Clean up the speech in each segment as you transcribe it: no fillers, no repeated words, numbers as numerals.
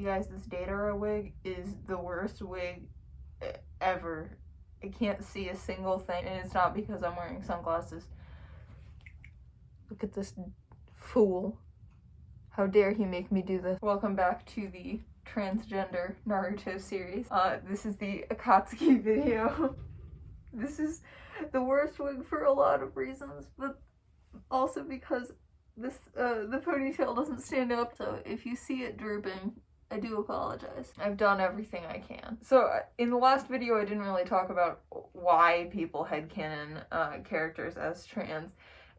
You guys, this Datara wig is the worst wig ever. I can't see a single thing, and it's not because I'm wearing sunglasses. Look at this fool. How dare he make me do this? Welcome back to the transgender Naruto series. This is the Akatsuki video. This is the worst wig for a lot of reasons, but also because this the ponytail doesn't stand up, so if you see it drooping, I do apologize. I've done everything I can. So in the last video I didn't really talk about why people headcanon characters as trans,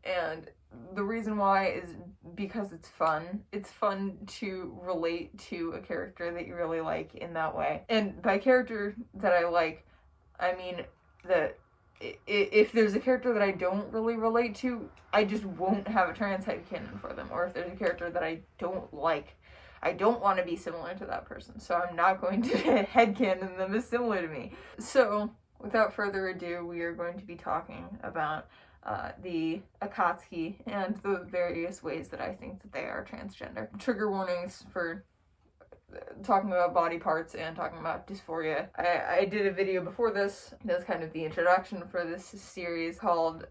and the reason why is because it's fun. It's fun to relate to a character that you really like in that way. And by character that I like, I mean that if there's a character that I don't really relate to, I just won't have a trans headcanon for them. Or if there's a character that I don't like, I don't want to be similar to that person, so I'm not going to headcanon them as similar to me. So, without further ado, we are going to be talking about the Akatsuki and the various ways that I think that they are transgender. Trigger warnings for talking about body parts and talking about dysphoria. I did a video before this. That's kind of the introduction for this series called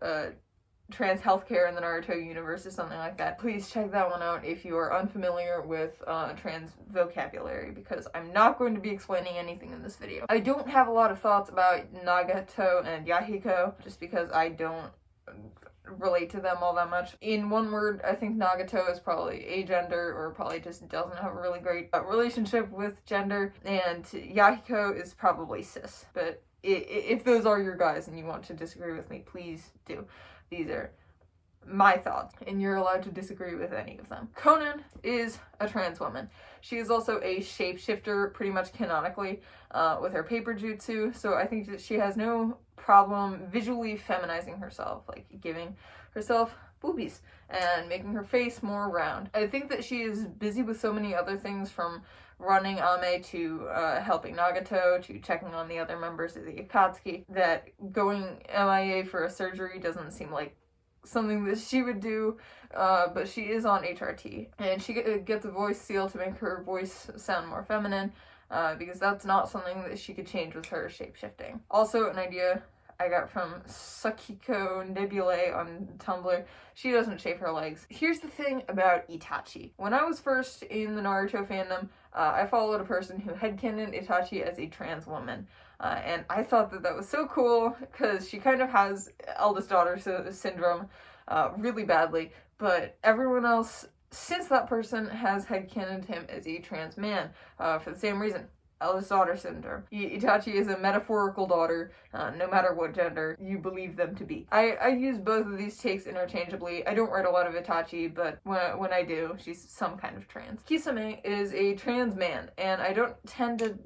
Trans Healthcare in the Naruto Universe or something like that. Please check that one out if you are unfamiliar with trans vocabulary, because I'm not going to be explaining anything in this video. I don't have a lot of thoughts about Nagato and Yahiko, just because I don't relate to them all that much. In one word, I think Nagato is probably agender, or probably just doesn't have a really great relationship with gender, and Yahiko is probably cis. But if those are your guys and you want to disagree with me, please do. These are my thoughts, and you're allowed to disagree with any of them. Konan is a trans woman. She is also a shapeshifter, pretty much canonically, with her paper jutsu, so I think that she has no problem visually feminizing herself, like giving herself boobies and making her face more round. I think that she is busy with so many other things, from running Ame to helping Nagato to checking on the other members of the Akatsuki, that going MIA for a surgery doesn't seem like something that she would do, but she is on HRT, and she gets a voice seal to make her voice sound more feminine, because that's not something that she could change with her shapeshifting. Also, an idea I got from Sakiko Nebulae on Tumblr. She doesn't shave her legs. Here's the thing about Itachi. When I was first in the Naruto fandom, I followed a person who headcanoned Itachi as a trans woman. And I thought that that was so cool, because she kind of has eldest daughter syndrome really badly, but everyone else since that person has headcanoned him as a trans man for the same reason. Eldest daughter syndrome. Itachi is a metaphorical daughter, no matter what gender you believe them to be. I use both of these takes interchangeably. I don't write a lot of Itachi, but when I do, she's some kind of trans. Kisame is a trans man, and I don't tend to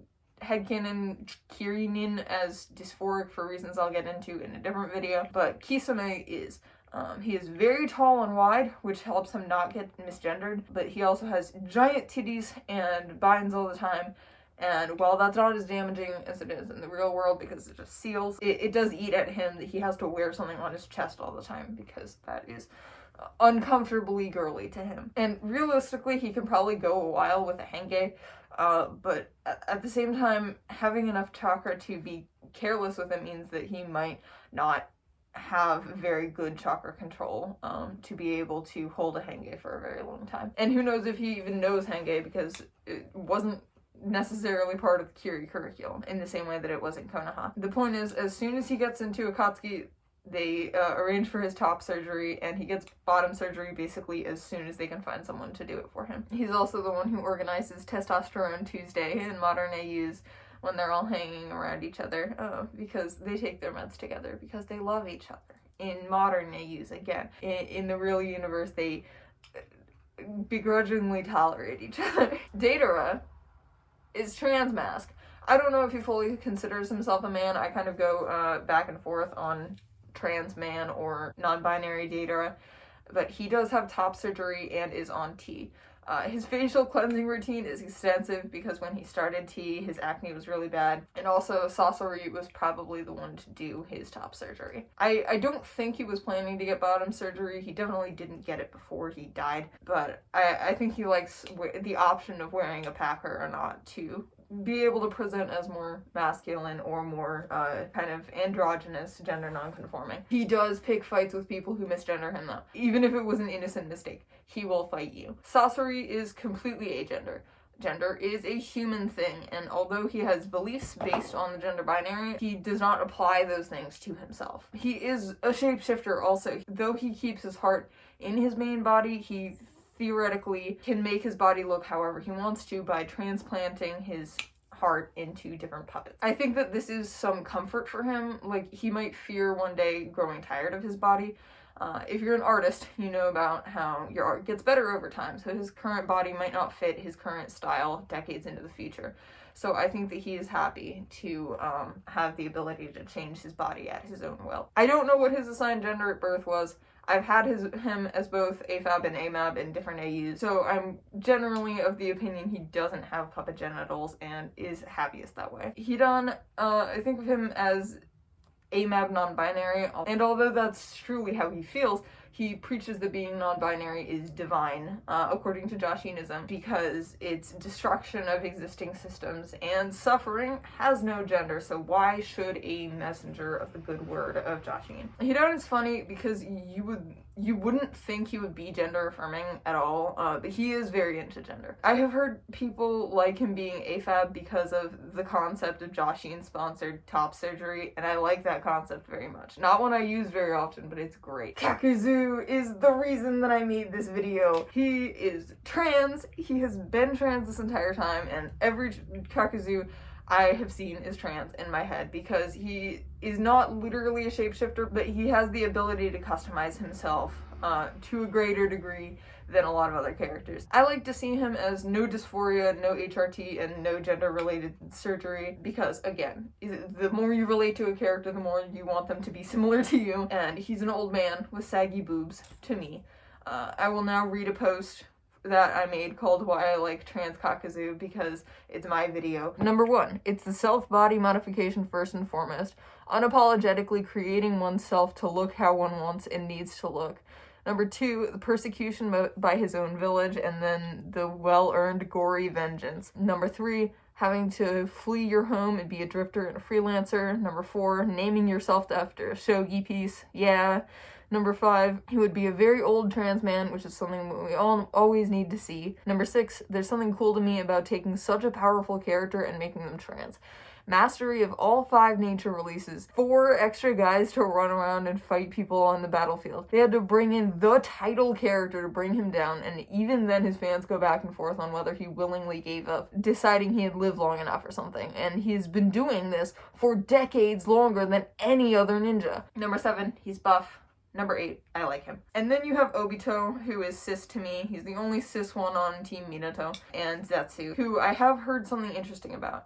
headcanon Kirinin as dysphoric for reasons I'll get into in a different video, but Kisame is. He is very tall and wide, which helps him not get misgendered, but he also has giant titties and binds all the time. And while that's not as damaging as it is in the real world because it just seals, it does eat at him that he has to wear something on his chest all the time, because that is uncomfortably girly to him. And realistically, he can probably go a while with a henge, but at the same time, having enough chakra to be careless with it means that he might not have very good chakra control to be able to hold a henge for a very long time. And who knows if he even knows henge, because it wasn't necessarily part of the Kiri curriculum in the same way that it was in Konoha. The point is, as soon as he gets into Akatsuki, they arrange for his top surgery, and he gets bottom surgery basically as soon as they can find someone to do it for him. He's also the one who organizes Testosterone Tuesday in modern AUs when they're all hanging around each other, because they take their meds together, because they love each other. In modern AUs, again. In the real universe, they begrudgingly tolerate each other. Datara is trans mask. I don't know if he fully considers himself a man. I kind of go back and forth on trans man or non-binary Datara, but he does have top surgery and is on T. His facial cleansing routine is extensive because when he started tea, his acne was really bad. And also, Sasori was probably the one to do his top surgery. I don't think he was planning to get bottom surgery. He definitely didn't get it before he died. But I think he likes the option of wearing a packer or not to be able to present as more masculine or more kind of androgynous, gender non-conforming. He does pick fights with people who misgender him though. Even if it was an innocent mistake, he will fight you. Sasori is completely agender. Gender is a human thing, and although he has beliefs based on the gender binary, he does not apply those things to himself. He is a shapeshifter also. Though he keeps his heart in his main body, he theoretically can make his body look however he wants to by transplanting his heart into different puppets. I think that this is some comfort for him. Like, he might fear one day growing tired of his body. If you're an artist, you know about how your art gets better over time, so his current body might not fit his current style decades into the future. So I think that he is happy to have the ability to change his body at his own will. I don't know what his assigned gender at birth was. I've had him as both AFAB and AMAB in different AUs, so I'm generally of the opinion he doesn't have puppet genitals and is happiest that way. Hidan, I think of him as AMAB non-binary, and although that's truly how he feels, he preaches that being non-binary is divine, according to Joshinism, because it's destruction of existing systems, and suffering has no gender, so why should a messenger of the good word of Joshin? Hidan is funny because you wouldn't think he would be gender affirming at all, but he is very into gender. I have heard people like him being AFAB because of the concept of Joshin-sponsored top surgery, and I like that concept very much. Not one I use very often, but it's great. Kakuzu is the reason that I made this video. He is trans. He has been trans this entire time, and every Kakuzu I have seen is trans in my head because he is not literally a shapeshifter, but he has the ability to customize himself to a greater degree than a lot of other characters. I like to see him as no dysphoria, no HRT, and no gender-related surgery because, again, the more you relate to a character, the more you want them to be similar to you, and he's an old man with saggy boobs, to me. I will now read a post that I made called Why I Like Trans Kakuzu because it's my video. Number 1, it's the self-body modification first and foremost, unapologetically creating oneself to look how one wants and needs to look. Number 2, the persecution by his own village, and then the well-earned gory vengeance. Number 3, having to flee your home and be a drifter and a freelancer. Number 4, naming yourself after a shogi piece. Yeah. Number 5, he would be a very old trans man, which is something we all always need to see. Number 6, there's something cool to me about taking such a powerful character and making them trans. Mastery of all 5 nature releases. 4 extra guys to run around and fight people on the battlefield. They had to bring in the title character to bring him down, and even then his fans go back and forth on whether he willingly gave up, deciding he had lived long enough or something. And he's been doing this for decades longer than any other ninja. Number 7, he's buff. Number 8, I like him. And then you have Obito, who is cis to me. He's the only cis one on Team Minato. And Zetsu, who I have heard something interesting about.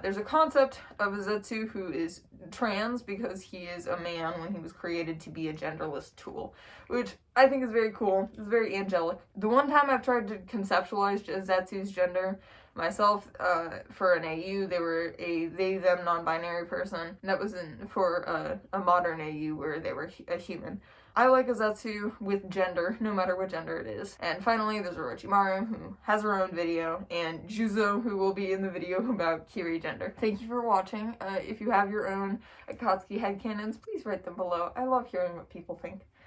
There's a concept of a Zetsu who is trans because he is a man when he was created to be a genderless tool, which I think is very cool. It's very angelic. The one time I've tried to conceptualize Zetsu's gender myself, for an AU, they were a they-them non-binary person, and that was for a modern AU where they were a human. I like a Zetsu with gender, no matter what gender it is. And finally, there's Orochimaru, who has her own video, and Juzo, who will be in the video about Kiri gender. Thank you for watching. If you have your own Akatsuki headcanons, please write them below. I love hearing what people think.